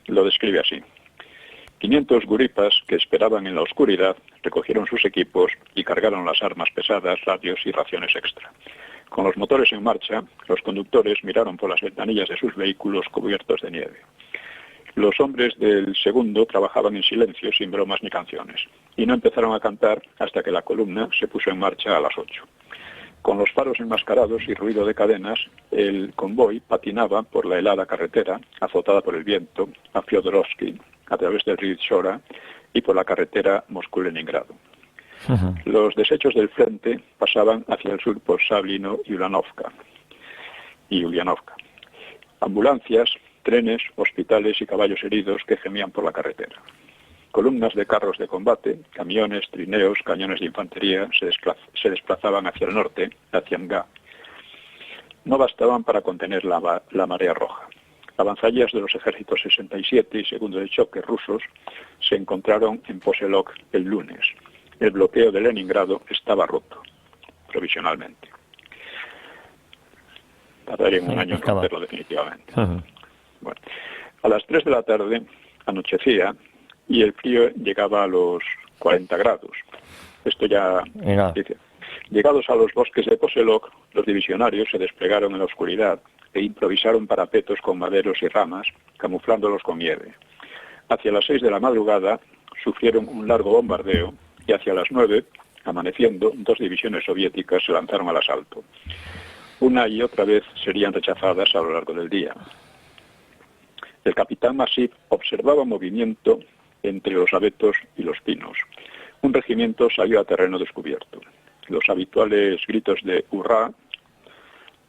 Lo describe así: 500 guripas que esperaban en la oscuridad recogieron sus equipos y cargaron las armas pesadas, radios y raciones extra. Con los motores en marcha, los conductores miraron por las ventanillas de sus vehículos cubiertos de nieve. Los hombres del segundo trabajaban en silencio, sin bromas ni canciones, y no empezaron a cantar hasta que la columna se puso en marcha a las 8. Con los faros enmascarados y ruido de cadenas, el convoy patinaba por la helada carretera, azotada por el viento, a Fyodorovsky, a través del río Shora y por la carretera Moscú-Leningrado. Los desechos del frente pasaban hacia el sur por Sablino y Ulyanovka. Ambulancias, trenes, hospitales y caballos heridos que gemían por la carretera. Columnas de carros de combate, camiones, trineos, cañones de infantería se desplazaban hacia el norte, hacia Nga. No bastaban para contener la marea roja. Avanzadillas de los ejércitos 67 y segundo de choque rusos se encontraron en Poselok el lunes. El bloqueo de Leningrado estaba roto, provisionalmente. Tardaría un año en romperlo definitivamente. Bueno, a las 3 de la tarde anochecía y el frío llegaba a los 40 grados. Esto ya dice. Llegados a los bosques de Poselok, los divisionarios se desplegaron en la oscuridad e improvisaron parapetos con maderos y ramas, camuflándolos con nieve. Hacia las 6 de la madrugada sufrieron un largo bombardeo y hacia las 9, amaneciendo, 2 divisiones soviéticas se lanzaron al asalto. Una y otra vez serían rechazadas a lo largo del día. El capitán Masip observaba movimiento entre los abetos y los pinos. Un regimiento salió a terreno descubierto. Los habituales gritos de hurra,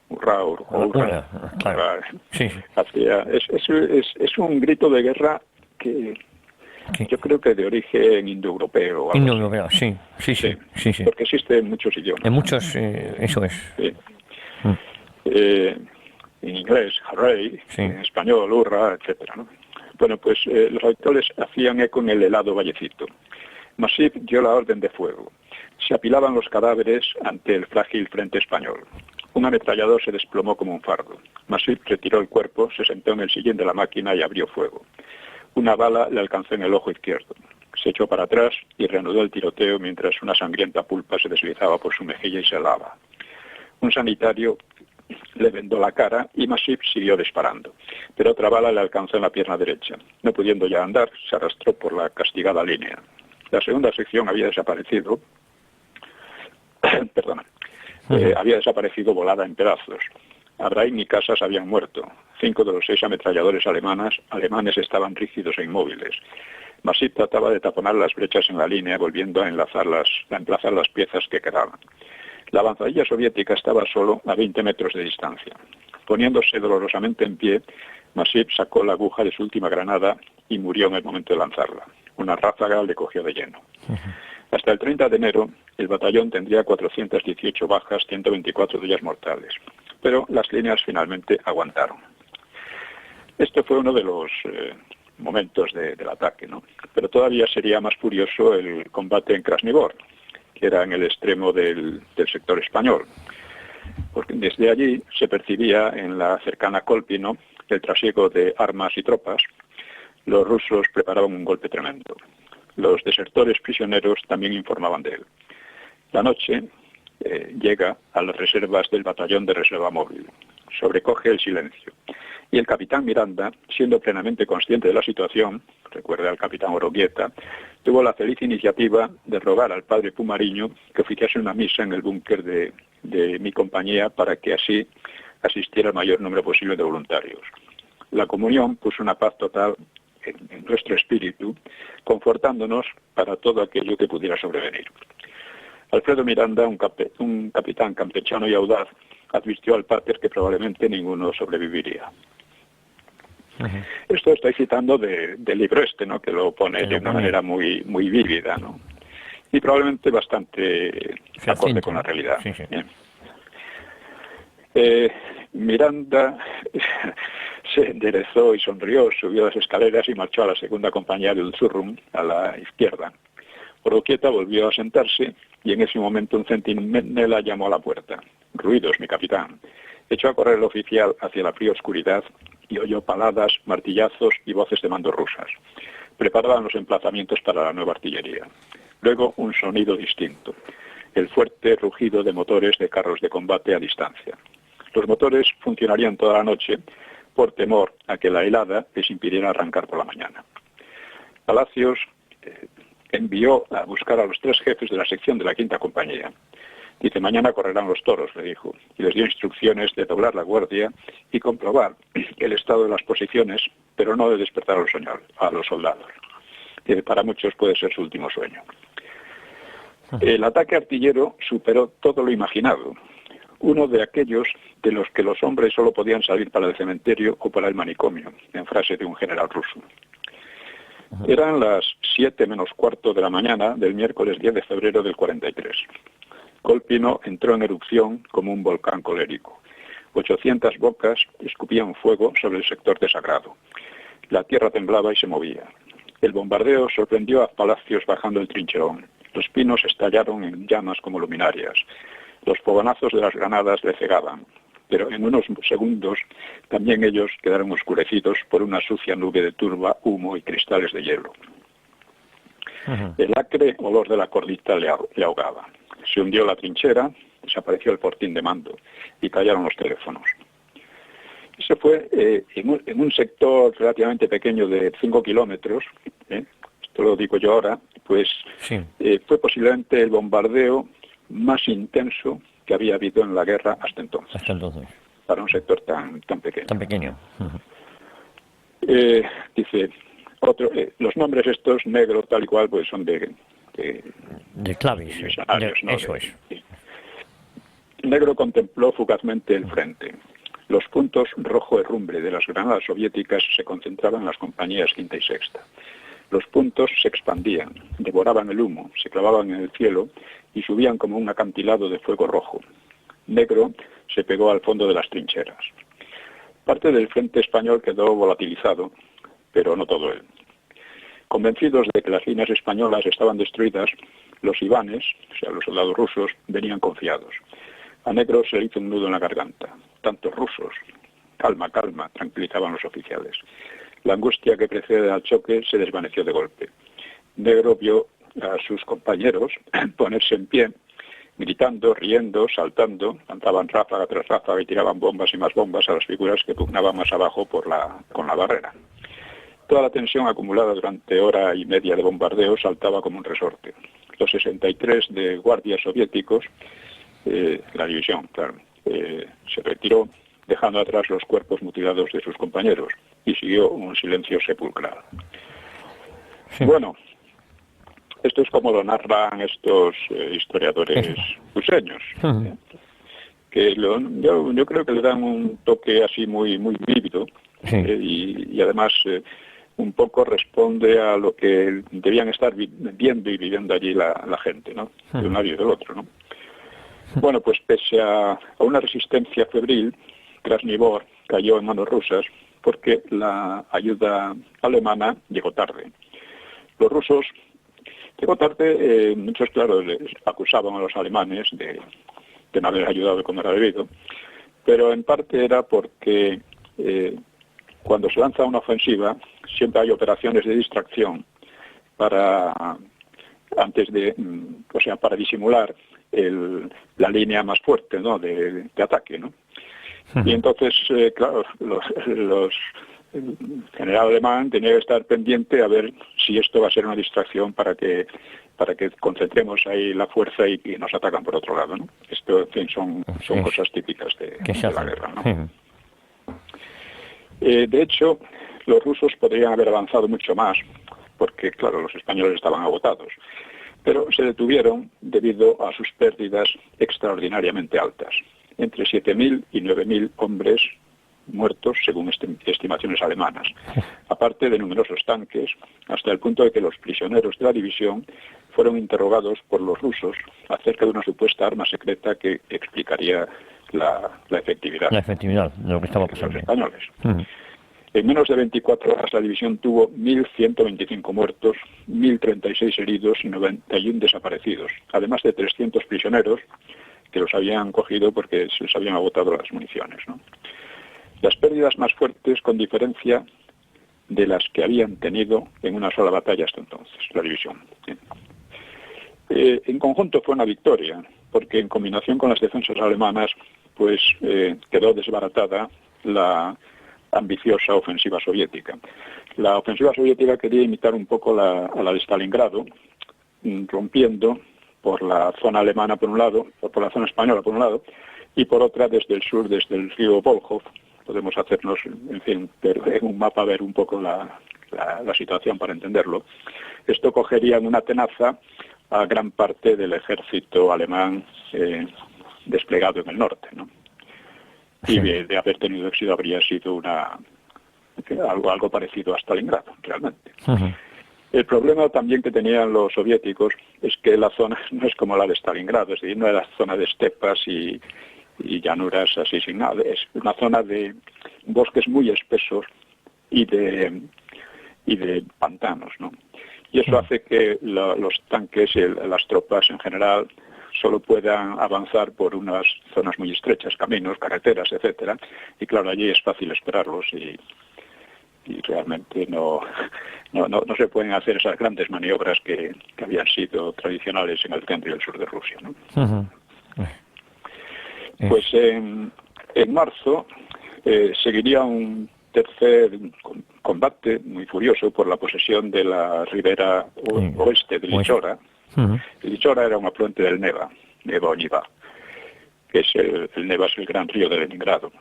hurra, hurra, claro. Sí. Es un grito de guerra que yo creo que de origen indoeuropeo. Indoeuropeo, sí. Porque existe en muchos idiomas. En muchos, eso es. Sí. En inglés, hooray, en español, hurra, etcétera, ¿no? Bueno, pues los habituales hacían eco en el helado vallecito. Masip dio la orden de fuego. Se apilaban los cadáveres ante el frágil frente español. Un ametrallador se desplomó como un fardo. Masip retiró el cuerpo, se sentó en el sillín de la máquina y abrió fuego. Una bala le alcanzó en el ojo izquierdo. Se echó para atrás y reanudó el tiroteo mientras una sangrienta pulpa se deslizaba por su mejilla y se helaba. Un sanitario le vendó la cara y Masip siguió disparando, pero otra bala le alcanzó en la pierna derecha. No pudiendo ya andar, se arrastró por la castigada línea. La segunda sección había desaparecido, perdona, había desaparecido volada en pedazos. Abraim y Casas habían muerto. 5 de los 6 ametralladores alemanes estaban rígidos e inmóviles. Masip trataba de taponar las brechas en la línea, volviendo a emplazar las piezas que quedaban. La avanzadilla soviética estaba solo a 20 metros de distancia. Poniéndose dolorosamente en pie, Masip sacó la aguja de su última granada y murió en el momento de lanzarla. Una ráfaga le cogió de lleno. Hasta el 30 de enero, el batallón tendría 418 bajas, 124 de ellas mortales. Pero las líneas finalmente aguantaron. Este fue uno de los momentos del ataque, ¿no? Pero todavía sería más furioso el combate en Krasnivor, que era en el extremo del sector español. Porque desde allí se percibía en la cercana Kolpino el trasiego de armas y tropas. Los rusos preparaban un golpe tremendo. Los desertores prisioneros también informaban de él. La noche llega a las reservas del batallón de reserva móvil. Sobrecoge el silencio. Y el capitán Miranda, siendo plenamente consciente de la situación, recuerda al capitán Oroquieta, tuvo la feliz iniciativa de rogar al padre Pumariño que oficiase una misa en el búnker de mi compañía para que así asistiera el mayor número posible de voluntarios. La comunión puso una paz total en nuestro espíritu, confortándonos para todo aquello que pudiera sobrevenir. Alfredo Miranda, un capitán campechano y audaz, advirtió al pater que probablemente ninguno sobreviviría. Esto estoy citando del libro ¿no? Que lo pone de una manera muy, muy vívida, ¿no? Y probablemente bastante acorde con la realidad. Sí, sí. Miranda se enderezó y sonrió, subió las escaleras y marchó a la segunda compañía del Zurrum, a la izquierda. Oroquieta volvió a sentarse y en ese momento un centinela llamó a la puerta. «Ruidos, mi capitán». Echó a correr el oficial hacia la fría oscuridad y oyó paladas, martillazos y voces de mando rusas. Preparaban los emplazamientos para la nueva artillería. Luego un sonido distinto, el fuerte rugido de motores de carros de combate a distancia. Los motores funcionarían toda la noche por temor a que la helada les impidiera arrancar por la mañana. Palacios envió a buscar a los 3 jefes de la sección de la 5ª compañía. Dice, mañana correrán los toros, le dijo, y les dio instrucciones de doblar la guardia y comprobar el estado de las posiciones, pero no de despertar a los soldados. Dice, para muchos puede ser su último sueño. El ataque artillero superó todo lo imaginado. Uno de aquellos de los que los hombres solo podían salir para el cementerio o para el manicomio, en frase de un general ruso. Eran las 7 menos cuarto de la mañana del miércoles 10 de febrero del 43. Kolpino entró en erupción como un volcán colérico. 800 bocas escupían fuego sobre el sector desagrado. La tierra temblaba y se movía. El bombardeo sorprendió a Palacios bajando el trincherón. Los pinos estallaron en llamas como luminarias. Los fogonazos de las granadas le cegaban, pero en unos segundos también ellos quedaron oscurecidos por una sucia nube de turba, humo y cristales de hielo. El acre olor de la cordita le ahogaba. Se hundió la trinchera, desapareció el portín de mando y callaron los teléfonos. Eso fue en un sector relativamente pequeño de 5 kilómetros, esto lo digo yo ahora, pues sí. Fue posiblemente el bombardeo más intenso que había habido en la guerra hasta entonces. Para un sector tan pequeño. Tan pequeño. Dice, los nombres estos, negro, tal y cual, pues son de claves. ¿No? Eso es. Sí. Negro contempló fugazmente el frente. Los puntos rojo herrumbre de las granadas soviéticas se concentraban en las compañías 5ª y 6ª. Los puntos se expandían, devoraban el humo, se clavaban en el cielo y subían como un acantilado de fuego rojo. Negro se pegó al fondo de las trincheras. Parte del frente español quedó volatilizado, pero no todo él. Convencidos de que las líneas españolas estaban destruidas, los ivanes, o sea, los soldados rusos, venían confiados. A Negro se le hizo un nudo en la garganta. Tantos rusos. Calma, calma, tranquilizaban los oficiales. La angustia que precede al choque se desvaneció de golpe. Negro vio a sus compañeros ponerse en pie gritando, riendo, saltando, lanzaban ráfaga tras ráfaga y tiraban bombas y más bombas a las figuras que pugnaban más abajo con la barrera. Toda la tensión acumulada durante hora y media de bombardeo saltaba como un resorte. Los 63 de guardias soviéticos, la división, claro, se retiró, dejando atrás los cuerpos mutilados de sus compañeros, y siguió un silencio sepulcral. Sí. Bueno, esto es como lo narran estos historiadores ruseños, que yo creo que le dan un toque así muy vívido, y además un poco responde a lo que debían estar viendo y viviendo allí la gente, ¿no? De un lado y del otro, ¿no? Bueno, pues pese a una resistencia febril, Krasnivor cayó en manos rusas porque la ayuda alemana llegó tarde. Los rusos llegó tarde, muchos, claro, les acusaban a los alemanes de no haber ayudado como era debido, pero en parte era porque cuando se lanza una ofensiva siempre hay operaciones de distracción para disimular la línea más fuerte, ¿no?, de ataque, ¿no? Y entonces, claro, el general alemán tenía que estar pendiente a ver si esto va a ser una distracción para que concentremos ahí la fuerza y nos atacan por otro lado, ¿no? Esto, en fin, son cosas típicas de la guerra, ¿no? De hecho, los rusos podrían haber avanzado mucho más, porque, claro, los españoles estaban agotados, pero se detuvieron debido a sus pérdidas extraordinariamente altas, entre 7.000 y 9.000 hombres muertos, según estimaciones alemanas, aparte de numerosos tanques, hasta el punto de que los prisioneros de la división fueron interrogados por los rusos acerca de una supuesta arma secreta que explicaría la efectividad. La efectividad de lo que estaba pasando. Los españoles. En menos de 24 horas la división tuvo 1.125 muertos, 1.036 heridos y 91 desaparecidos, además de 300 prisioneros que los habían cogido porque se les habían agotado las municiones, ¿no? Las pérdidas más fuertes, con diferencia de las que habían tenido en una sola batalla hasta entonces, la división. En conjunto fue una victoria, porque en combinación con las defensas alemanas, pues quedó desbaratada la ambiciosa ofensiva soviética. La ofensiva soviética quería imitar un poco a la de Stalingrado, rompiendo por la zona alemana por un lado, o por la zona española por un lado, y por otra desde el sur, desde el río Volkhov. Podemos hacernos, en fin, en un mapa ver un poco la situación para entenderlo. Esto cogería en una tenaza a gran parte del ejército alemán desplegado en el norte, ¿no? Y de haber tenido éxito habría sido algo parecido a Stalingrado, realmente. El problema también que tenían los soviéticos es que la zona no es como la de Stalingrado, es decir, no era zona de estepas y llanuras así sin nada, es una zona de bosques muy espesos y de pantanos, ¿no? Y eso hace que los tanques y las tropas en general solo puedan avanzar por unas zonas muy estrechas, caminos, carreteras, etcétera, y claro, allí es fácil esperarlos y realmente no se pueden hacer esas grandes maniobras que habían sido tradicionales en el centro y el sur de Rusia, ¿no? Pues en marzo seguiría un tercer combate muy furioso por la posesión de la ribera oeste de Lichora. Lichora era un afluente del Neva o Niva, que es el Neva es el gran río de Leningrado.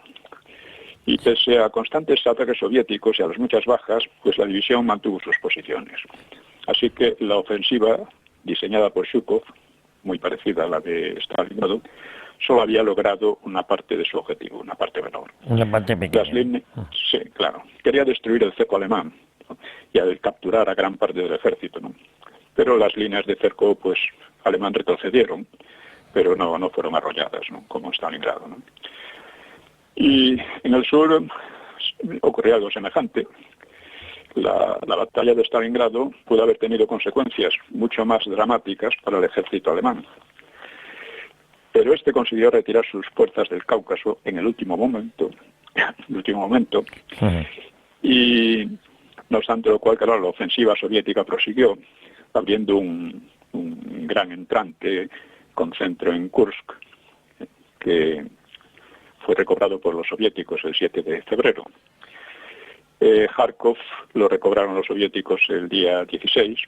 Y pese a constantes ataques soviéticos y a las muchas bajas, pues la división mantuvo sus posiciones. Así que la ofensiva, diseñada por Zhukov, muy parecida a la de Stalingrado, solo había logrado una parte de su objetivo, una parte menor. Una parte pequeña. Sí, claro. Quería destruir el cerco alemán, ¿no?, y capturar a gran parte del ejército, ¿no? Pero las líneas de cerco, pues, alemán retrocedieron, pero no fueron arrolladas, ¿no?, como Stalingrado, ¿no? Y en el sur ocurrió algo semejante. La batalla de Stalingrado pudo haber tenido consecuencias mucho más dramáticas para el ejército alemán. Pero este consiguió retirar sus fuerzas del Cáucaso en el último momento, y no obstante lo cual, claro, la ofensiva soviética prosiguió, abriendo un gran entrante con centro en Kursk, que fue recobrado por los soviéticos el 7 de febrero. Kharkov lo recobraron los soviéticos el día 16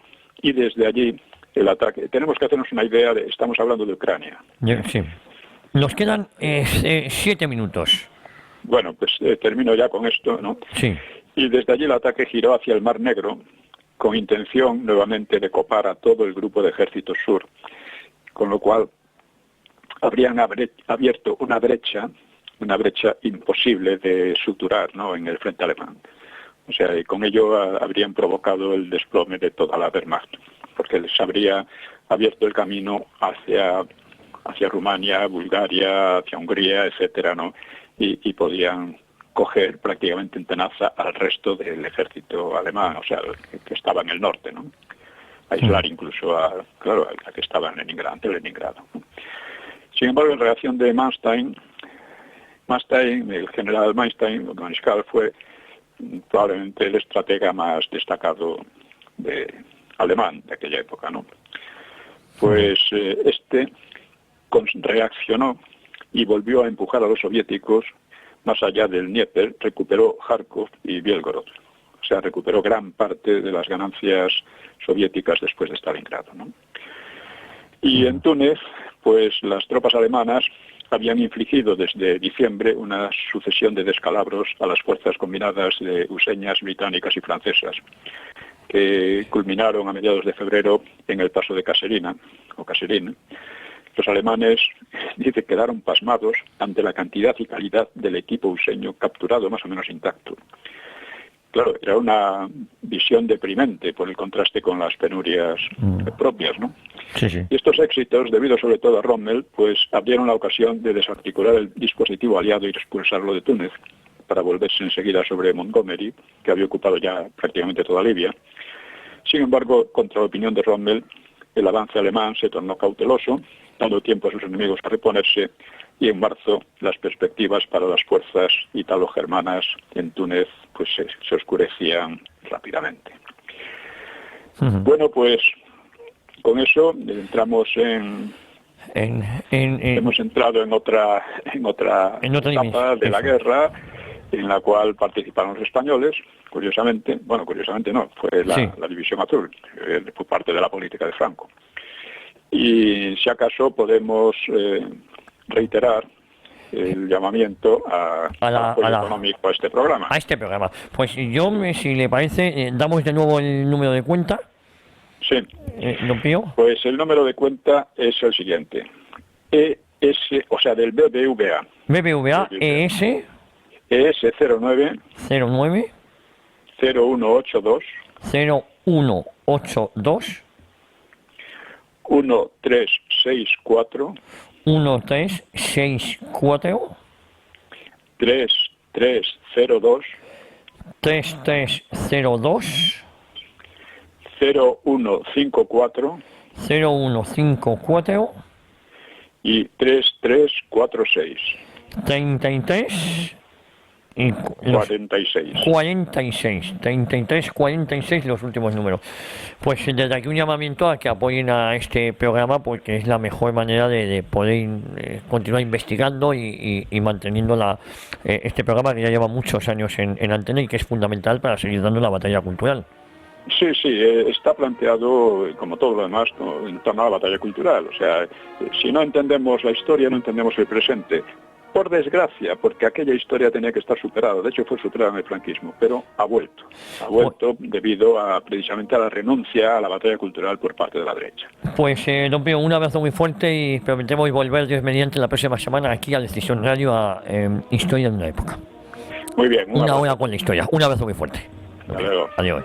y desde allí el ataque. Tenemos que hacernos una idea estamos hablando de Ucrania. Sí. Nos quedan 7 minutos. Bueno, pues termino ya con esto, ¿no? Sí. Y desde allí el ataque giró hacia el Mar Negro con intención nuevamente de copar a todo el grupo de ejércitos sur, con lo cual habrían abierto una brecha imposible de suturar, ¿no?, en el frente alemán. O sea, y con ello habrían provocado el desplome de toda la Wehrmacht, porque les habría abierto el camino hacia Rumania, Bulgaria, hacia Hungría, etcétera, ¿no? Y podían coger prácticamente en tenaza al resto del ejército alemán, o sea, que estaba en el norte, ¿no? Aislar incluso a que estaba en Leningrado. Sin embargo, en reacción de Manstein, el general Manstein, el mariscal, fue probablemente el estratega más destacado alemán de aquella época, ¿no? Pues reaccionó y volvió a empujar a los soviéticos más allá del Dnieper, recuperó Kharkov y Bielgorod. O sea, recuperó gran parte de las ganancias soviéticas después de Stalingrado, ¿no? Y en Túnez, pues las tropas alemanas habían infligido desde diciembre una sucesión de descalabros a las fuerzas combinadas de useñas, británicas y francesas, que culminaron a mediados de febrero en el paso de Caserine. Los alemanes, dice, quedaron pasmados ante la cantidad y calidad del equipo useño capturado más o menos intacto. Claro, era una visión deprimente por el contraste con las penurias propias, ¿no? Sí. Y estos éxitos, debido sobre todo a Rommel, pues abrieron la ocasión de desarticular el dispositivo aliado y expulsarlo de Túnez, para volverse enseguida sobre Montgomery, que había ocupado ya prácticamente toda Libia. Sin embargo, contra la opinión de Rommel, el avance alemán se tornó cauteloso, dando tiempo a sus enemigos a reponerse, y en marzo las perspectivas para las fuerzas italo-germanas en Túnez pues se oscurecían rápidamente. Bueno, pues con eso entramos hemos entrado en otra etapa de la guerra, en la cual participaron los españoles, curiosamente no, fue la División Azul, por parte de la política de Franco. Y si acaso podemos reiterar el llamamiento al apoyo económico a este programa. A este programa. Pues si le parece, damos de nuevo el número de cuenta. Sí. ¿Don Pío? Pues el número de cuenta es el siguiente. Del BBVA. BBVA ES 09 0182 1364 3302 0154 y 3346 33 y 46 los últimos números. Pues desde aquí un llamamiento a que apoyen a este programa, porque es la mejor manera de poder continuar investigando y manteniendo este programa que ya lleva muchos años en antena y que es fundamental para seguir dando la batalla cultural. Sí, está planteado, como todo lo demás, en torno a la batalla cultural. O sea, si no entendemos la historia, no entendemos el presente. Por desgracia, porque aquella historia tenía que estar superada. De hecho, fue superada en el franquismo, pero ha vuelto debido precisamente a la renuncia a la batalla cultural por parte de la derecha. Pues, don Pío, un abrazo muy fuerte y prometemos volver, Dios mediante, la próxima semana aquí a Decisión Radio a Historia de una época. Muy bien. Una hora con la historia. Un abrazo muy fuerte. Hasta luego. Adiós.